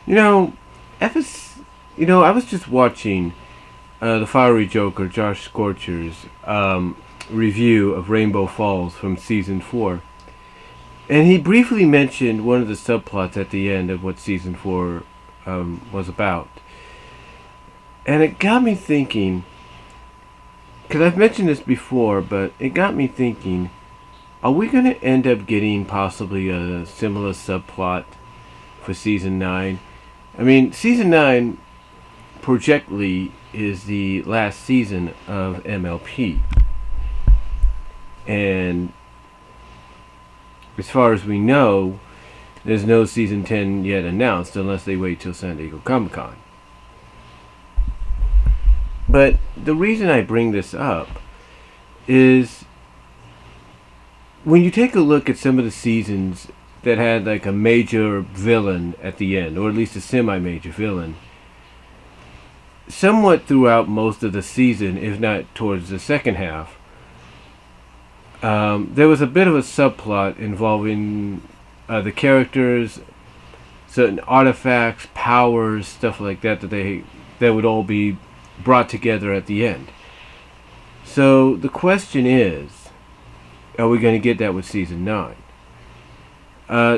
You know, I was just watching the Fiery Joker, Josh Scorcher's review of Rainbow Falls from season 4. And he briefly mentioned one of the subplots at the end of what season 4 was about. And it got me thinking, because I've mentioned this before, but it got me thinking, are we going to end up getting possibly a similar subplot for season 9? I mean, season 9, projectly, is the last season of MLP. And as far as we know, there's no season 10 yet announced unless they wait till San Diego Comic-Con. But the reason I bring this up is when you take a look at some of the seasons that had like a major villain at the end, or at least a semi-major villain, somewhat throughout most of the season, if not towards the second half, there was a bit of a subplot involving the characters, certain artifacts, powers, stuff like that that would all be brought together at the end. So the question is, are we going to get that with season 9?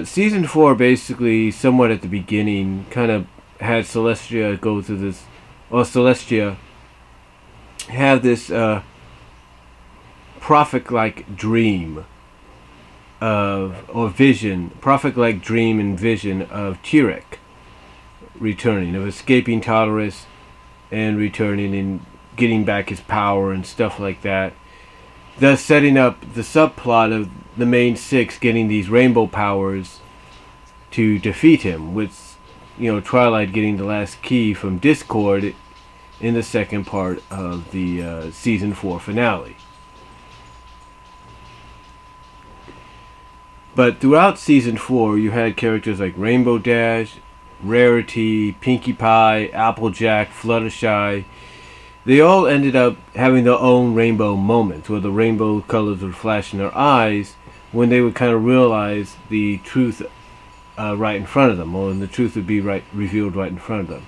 Season 4 basically, somewhat at the beginning, kind of had Celestia go through this, or Celestia have this prophet-like dream prophet-like dream and vision of Tirek returning, of escaping Tartarus and returning and getting back his power and stuff like that, thus setting up the subplot of the main six getting these rainbow powers to defeat him, with Twilight getting the last key from Discord in the second part of the season 4 finale. But throughout season 4, you had characters like Rainbow Dash, Rarity, Pinkie Pie, Applejack, Fluttershy. They all ended up having their own rainbow moments where the rainbow colors would flash in their eyes when they would kind of realize the truth right in front of them, or the truth would be revealed right in front of them.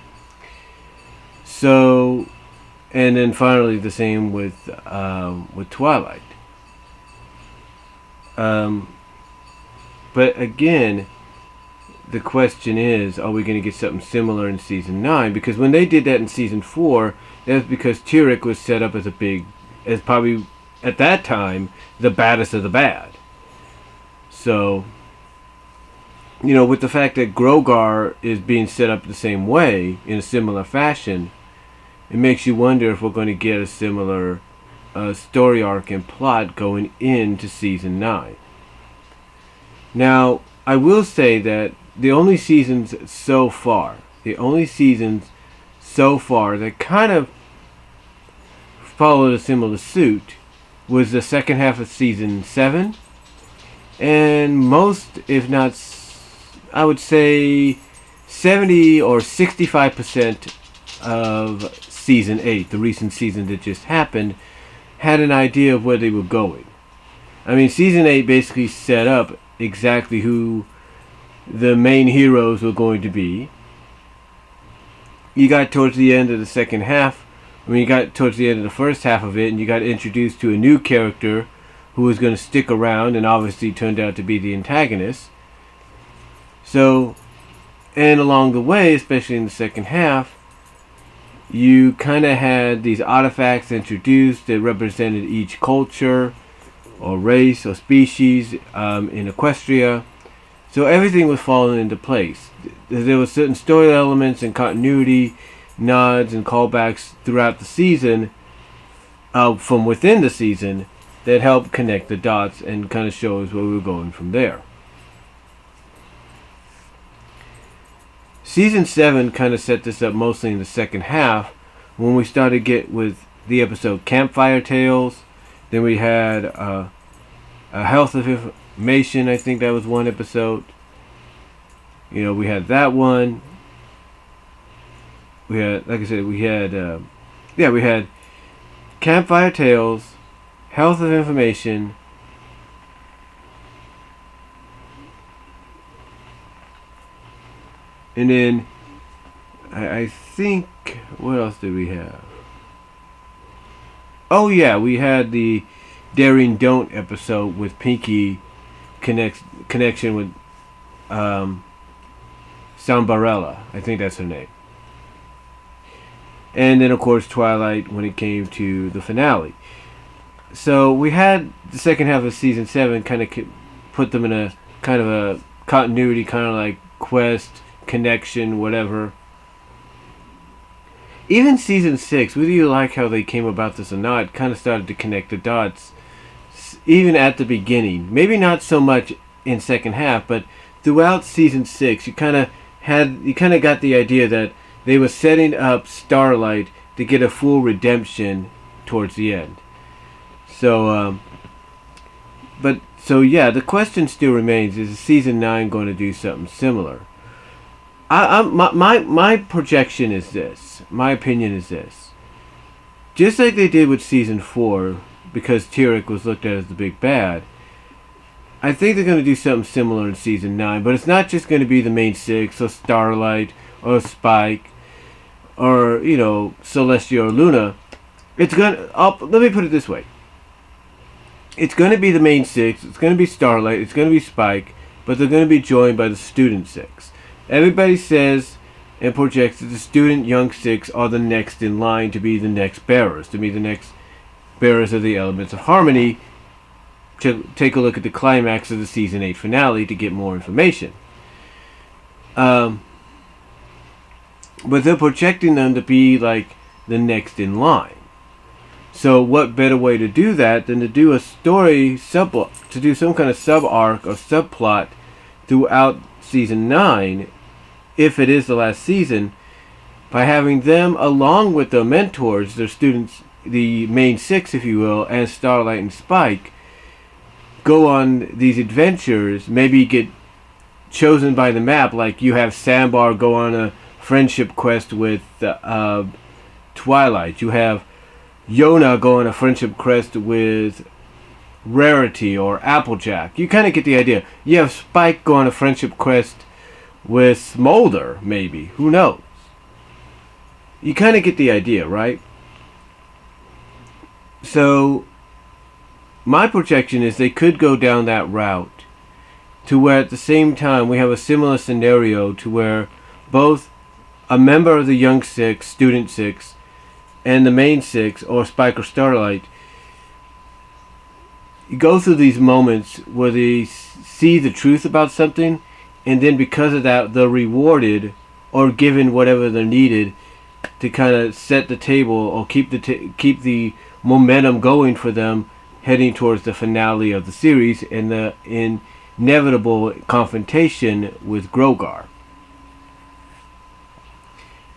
So, and then finally the same with Twilight. But again, the question is, are we going to get something similar in season 9? Because when they did that in season 4, that was because Tirek was set up as probably at that time the baddest of the bad. So, with the fact that Grogar is being set up the same way, in a similar fashion, it makes you wonder if we're going to get a similar story arc and plot going into season 9. Now, I will say that the only seasons so far that kind of followed a similar suit was the second half of season 7, and most, if not, I would say 70 or 65% of season 8, the recent season that just happened, had an idea of where they were going. I mean, season 8 basically set up exactly who the main heroes were going to be. You got towards the end of the second half, you got towards the end of the first half of it, and you got introduced to a new character who was going to stick around and obviously turned out to be the antagonist. So, and along the way, especially in the second half, you kind of had these artifacts introduced that represented each culture or race or species in Equestria. So everything was falling into place. There were certain story elements and continuity, nods and callbacks throughout the season, from within the season, that helped connect the dots and kind of show us where we were going from there. Season 7 kind of set this up mostly in the second half, when we started get with the episode Campfire Tales. Then we had a Health of Information, I think that was one episode. We had that one. We had, like I said, we had Campfire Tales, Health of Information, and then I think, what else did we have? Oh yeah, we had the Daring Don't episode with Pinky connection with Sambarella. I think that's her name. And then of course Twilight when it came to the finale. So we had the second half of season 7 kind of put them in a kind of a continuity, kind of like quest, connection, whatever. Even season 6, whether you like how they came about this or not, it kind of started to connect the dots. Even at the beginning, maybe not so much in second half, but throughout season 6, you kind of got the idea that they were setting up Starlight to get a full redemption towards the end. So, yeah, the question still remains: is season 9 going to do something similar? My projection is this. My opinion is this. Just like they did with season 4, because Tyrek was looked at as the big bad, I think they're going to do something similar in season 9. But it's not just going to be the main 6, or Starlight, or Spike, or, Celestia or Luna. It's going to... let me put it this way. It's going to be the main 6, it's going to be Starlight, it's going to be Spike, but they're going to be joined by the student 6. Everybody says and projects that the student young 6 are the next in line to be the next bearers, of the Elements of Harmony, to take a look at the climax of the season 8 finale to get more information. But they're projecting them to be like the next in line. So what better way to do that than to do a story to do some kind of sub-arc or subplot throughout season 9, if it is the last season, by having them along with their mentors, their students, the main 6 if you will, and Starlight and Spike, go on these adventures, maybe get chosen by the map, like you have Sambar go on a friendship quest with Twilight, you have Yona go on a friendship quest with Rarity or Applejack. You kind of get the idea. You have Spike go on a friendship quest with Smolder, maybe. Who knows? You kind of get the idea, right? So, my projection is they could go down that route to where at the same time we have a similar scenario to where both a member of the Young 6, Student 6, and the main 6, or Spike or Starlight, you go through these moments where they see the truth about something, and then because of that they're rewarded or given whatever they're needed to kind of set the table or keep the momentum going for them heading towards the finale of the series and the inevitable confrontation with Grogar.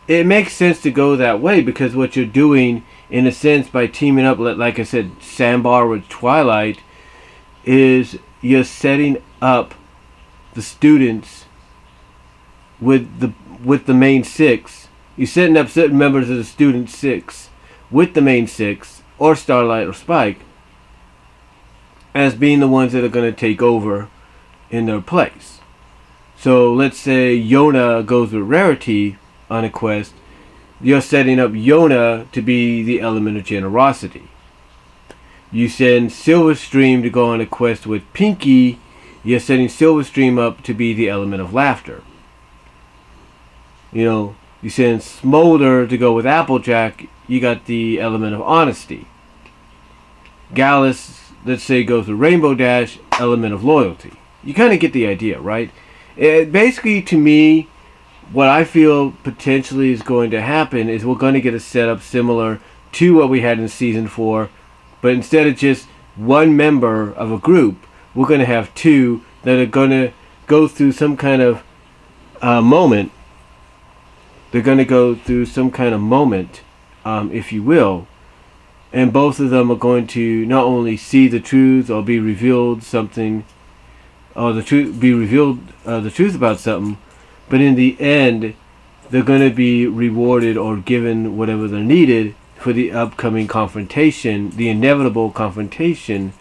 It makes sense to go that way because what you're doing, in a sense, by teaming up, like I said, Sambar with Twilight, is you're setting up the students with the main 6. You're setting up certain members of the student 6 with the main 6, or Starlight or Spike, as being the ones that are going to take over in their place. So let's say Yona goes with Rarity on a quest. You're setting up Yona to be the element of generosity. You send Silverstream to go on a quest with Pinky. You're setting Silverstream up to be the element of laughter. You send Smolder to go with Applejack. You got the element of honesty. Gallus, let's say, goes with Rainbow Dash, element of loyalty. You kind of get the idea, right? Basically, to me, what I feel potentially is going to happen is we're going to get a setup similar to what we had in season 4, but instead of just one member of a group, we're going to have 2 that are going to go through some kind of moment. They're going to go through some kind of moment, if you will, and both of them are going to not only see the truth or be revealed something, or the truth about something, but in the end, they're going to be rewarded or given whatever they're needed for the upcoming confrontation, the inevitable confrontation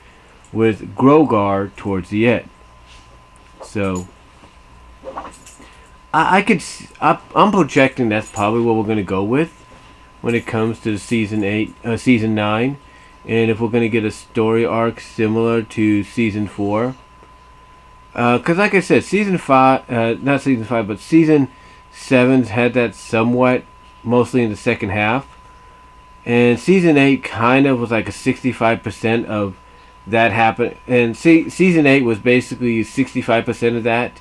with Grogar towards the end. So, I'm projecting that's probably what we're going to go with when it comes to season 9, and if we're going to get a story arc similar to season 4. Because like I said, season 5, not season 5, but season 7's had that somewhat, mostly in the second half. And season 8 kind of was like a 65% of that happened. And season 8 was basically 65% of that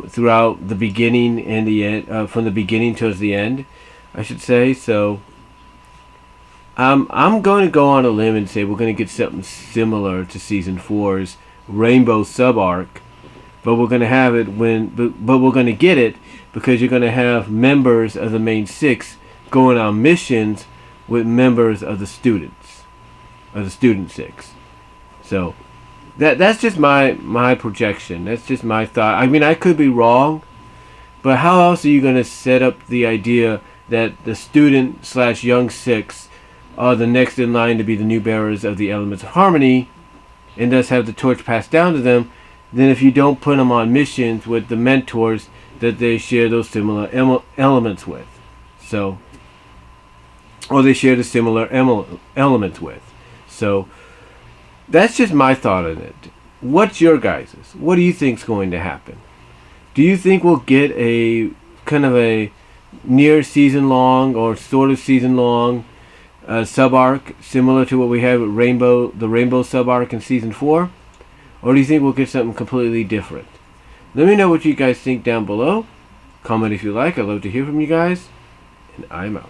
throughout the beginning and the end, from the beginning towards the end, I should say. So I'm going to go on a limb and say we're going to get something similar to season 4's Rainbow sub arc, but we're going to have it but we're going to get it because you're going to have members of the main 6 going on missions with members of the student 6. So that's just my projection. That's just my thought. I mean, I could be wrong, but how else are you going to set up the idea that the student / young 6 are the next in line to be the new bearers of the elements of harmony, and thus have the torch passed down to them, then if you don't put them on missions with the mentors that they share those similar elements with? So, or they share the similar elements with. So, that's just my thought on it. What's your guys's? What do you think's going to happen? Do you think we'll get a kind of a near season long or sort of season long sub arc similar to what we have with the Rainbow sub arc in season 4, or do you think we'll get something completely different? Let me know what you guys think down below. Comment if you like. I'd love to hear from you guys, and I'm out.